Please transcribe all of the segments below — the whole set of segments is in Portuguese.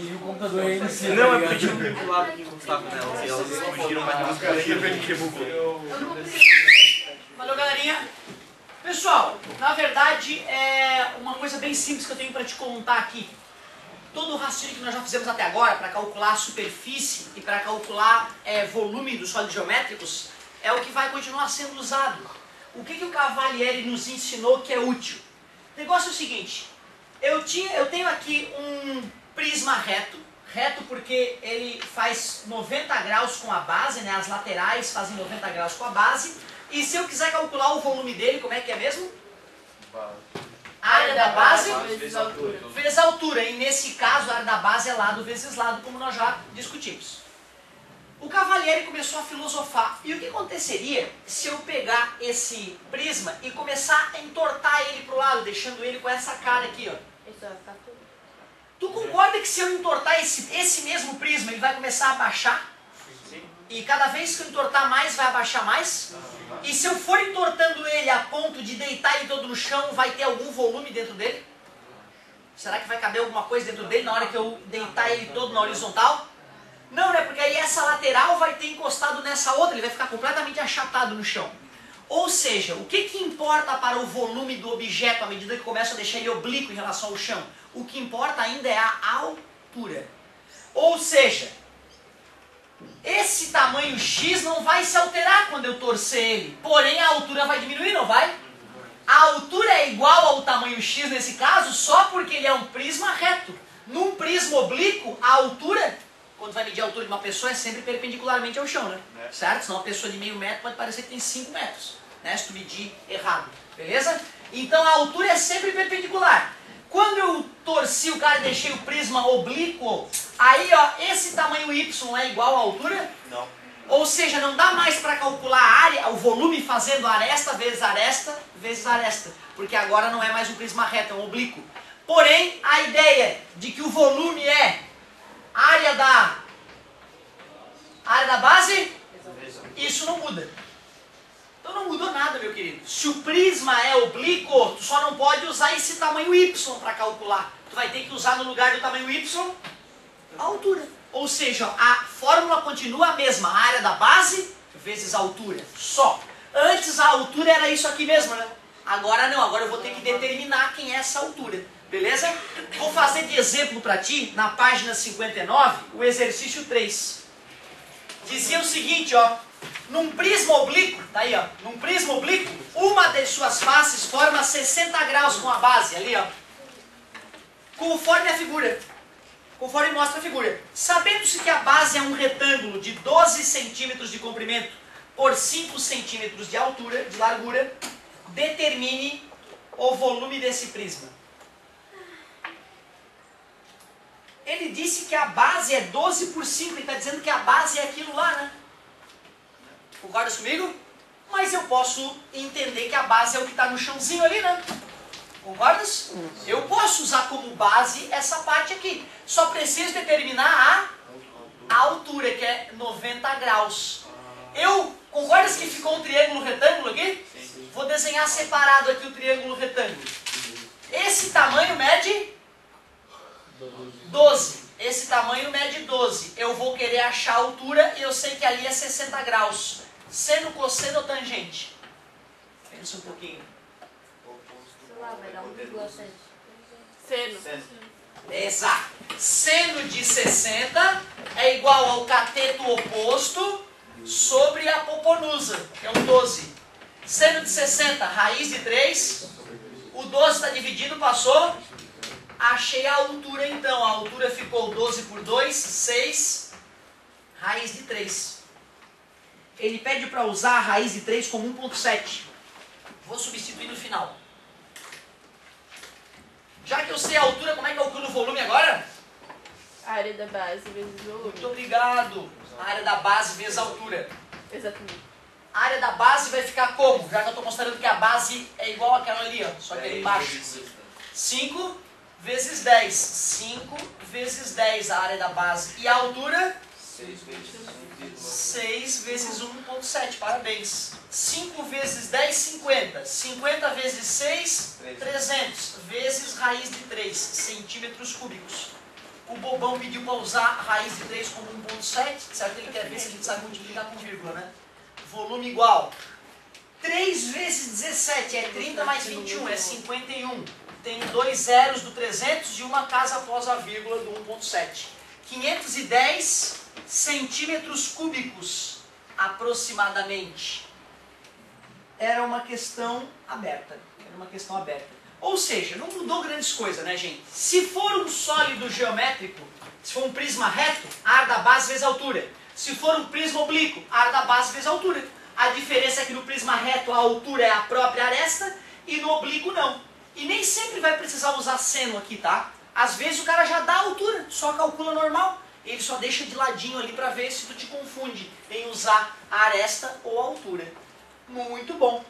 E o computador aí em cima. Não, é porque tinha um vinculado aqui com o saco delas. E elas explodiram, mas não explodiram, a gente rebugou. Valeu, galerinha. Pessoal, na verdade é uma coisa bem simples que eu tenho para te contar aqui. Todo o raciocínio que nós já fizemos até agora para calcular a superfície e para calcular volume dos sólidos geométricos é o que vai continuar sendo usado. O que o Cavalieri nos ensinou que é útil? O negócio é o seguinte, eu tenho aqui um prisma reto porque ele faz 90 graus com a base, né? As laterais fazem 90 graus com a base. E se eu quiser calcular o volume dele, como é que é mesmo? A área da base vezes a altura. E nesse caso, a área da base é lado vezes lado, como nós já discutimos. O Cavalieri começou a filosofar. E o que aconteceria se eu pegar esse prisma e começar a entortar ele para o lado, deixando ele com essa cara aqui, ó? Tu concorda que se eu entortar esse mesmo prisma, ele vai começar a baixar? E cada vez que eu entortar mais, vai abaixar mais? E se eu for entortando ele a ponto de deitar ele todo no chão, vai ter algum volume dentro dele? Será que vai caber alguma coisa dentro dele na hora que eu deitar ele todo na horizontal? Não, né? Porque aí essa lateral vai ter encostado nessa outra, ele vai ficar completamente achatado no chão. Ou seja, o que importa para o volume do objeto à medida que eu começo a deixar ele oblíquo em relação ao chão? O que importa ainda é a altura. Ou seja, esse tamanho X não vai se alterar quando eu torcer ele, porém a altura vai diminuir, não vai? A altura é igual ao tamanho X nesse caso só porque ele é um prisma reto. Num prisma oblíquo, a altura, quando vai medir a altura de uma pessoa, é sempre perpendicularmente ao chão, né? Certo? Senão uma pessoa de meio metro pode parecer que tem 5 metros, né? Se tu medir errado, beleza? Então a altura é sempre perpendicular. Quando eu torci o cara e deixei o prisma oblíquo, aí ó, esse tamanho Y é igual à altura? Não. Ou seja, não dá mais para calcular a área, o volume fazendo aresta vezes aresta vezes aresta. Porque agora não é mais um prisma reto, é um oblíquo. Porém, a ideia de que o volume é área da base, isso não muda. Então não mudou nada, meu querido. Se o prisma é oblíquo, tu só não pode usar esse tamanho Y para calcular. Tu vai ter que usar no lugar do tamanho Y a altura. Ou seja, a fórmula continua a mesma. A área da base vezes a altura. Só. Antes a altura era isso aqui mesmo, né? Agora não. Agora eu vou ter que determinar quem é essa altura. Beleza? Vou fazer de exemplo para ti, na página 59, o exercício 3. Dizia o seguinte, ó. Num prisma oblíquo, tá aí, ó. Num prisma oblíquo, uma de suas faces forma 60 graus com a base, ali, ó. Conforme a figura. Conforme mostra a figura. Sabendo-se que a base é um retângulo de 12 centímetros de comprimento por 5 centímetros de altura, de largura, determine o volume desse prisma. Ele disse que a base é 12 por 5, ele está dizendo que a base é aquilo lá, né? Concordas comigo? Mas eu posso entender que a base é o que está no chãozinho ali, né? Concordas? Eu posso usar como base essa parte aqui. Só preciso determinar a altura, que é 90 graus. Concordas que ficou um triângulo retângulo aqui? Vou desenhar separado aqui o triângulo retângulo. Esse tamanho mede 12. Esse tamanho mede 12. Eu vou querer achar a altura e eu sei que ali é 60 graus. Seno, cosseno ou tangente? Pensa um pouquinho. Vai dar 1,7. Seno. Exato. Seno de 60 é igual ao cateto oposto sobre a hipotenusa, que é um 12. Seno de 60, raiz de 3. O 12 está dividido, passou. Achei a altura então. A altura ficou 12 por 2, 6. Raiz de 3. Ele pede para usar a raiz de 3 como 1,7. Vou substituir no final. Já que eu sei a altura, como é que eu calculo o volume agora? A área da base vezes o volume. Muito obrigado. A área da base vezes a altura. Exatamente. A área da base vai ficar como? Já que eu estou mostrando que a base é igual àquela ali, ó, só que ali embaixo. 5 vezes 10. 5 vezes 10 a área da base. E a altura? 6 vezes 1,7. Parabéns. 5 vezes 10, 50. 50 vezes 6, 300. Vezes raiz de 3 centímetros cúbicos. O bobão pediu para usar a raiz de 3 como 1.7, certo? Ele quer ver se a gente sabe multiplicar com vírgula, né? Volume igual. 3 vezes 17 é 30 mais 21, é 51. Tem 2 zeros do 300 e uma casa após a vírgula do 1.7. 510 centímetros cúbicos, aproximadamente. Era uma questão aberta. Ou seja, não mudou grandes coisas, né, gente? Se for um sólido geométrico, se for um prisma reto, a área da base vezes a altura. Se for um prisma oblíquo, a área da base vezes a altura. A diferença é que no prisma reto a altura é a própria aresta e no oblíquo não. E nem sempre vai precisar usar seno aqui, tá? Às vezes o cara já dá a altura, só calcula normal. Ele só deixa de ladinho ali para ver se tu te confunde em usar a aresta ou a altura. Muito bom.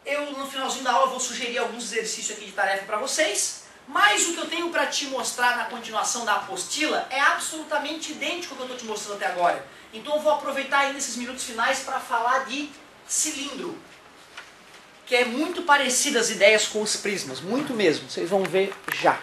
Eu, no finalzinho da aula, vou sugerir alguns exercícios aqui de tarefa para vocês, mas o que eu tenho para te mostrar na continuação da apostila é absolutamente idêntico ao que eu estou te mostrando até agora. Então eu vou aproveitar aí nesses minutos finais para falar de cilindro, que é muito parecida as ideias com os prismas, muito mesmo, vocês vão ver já.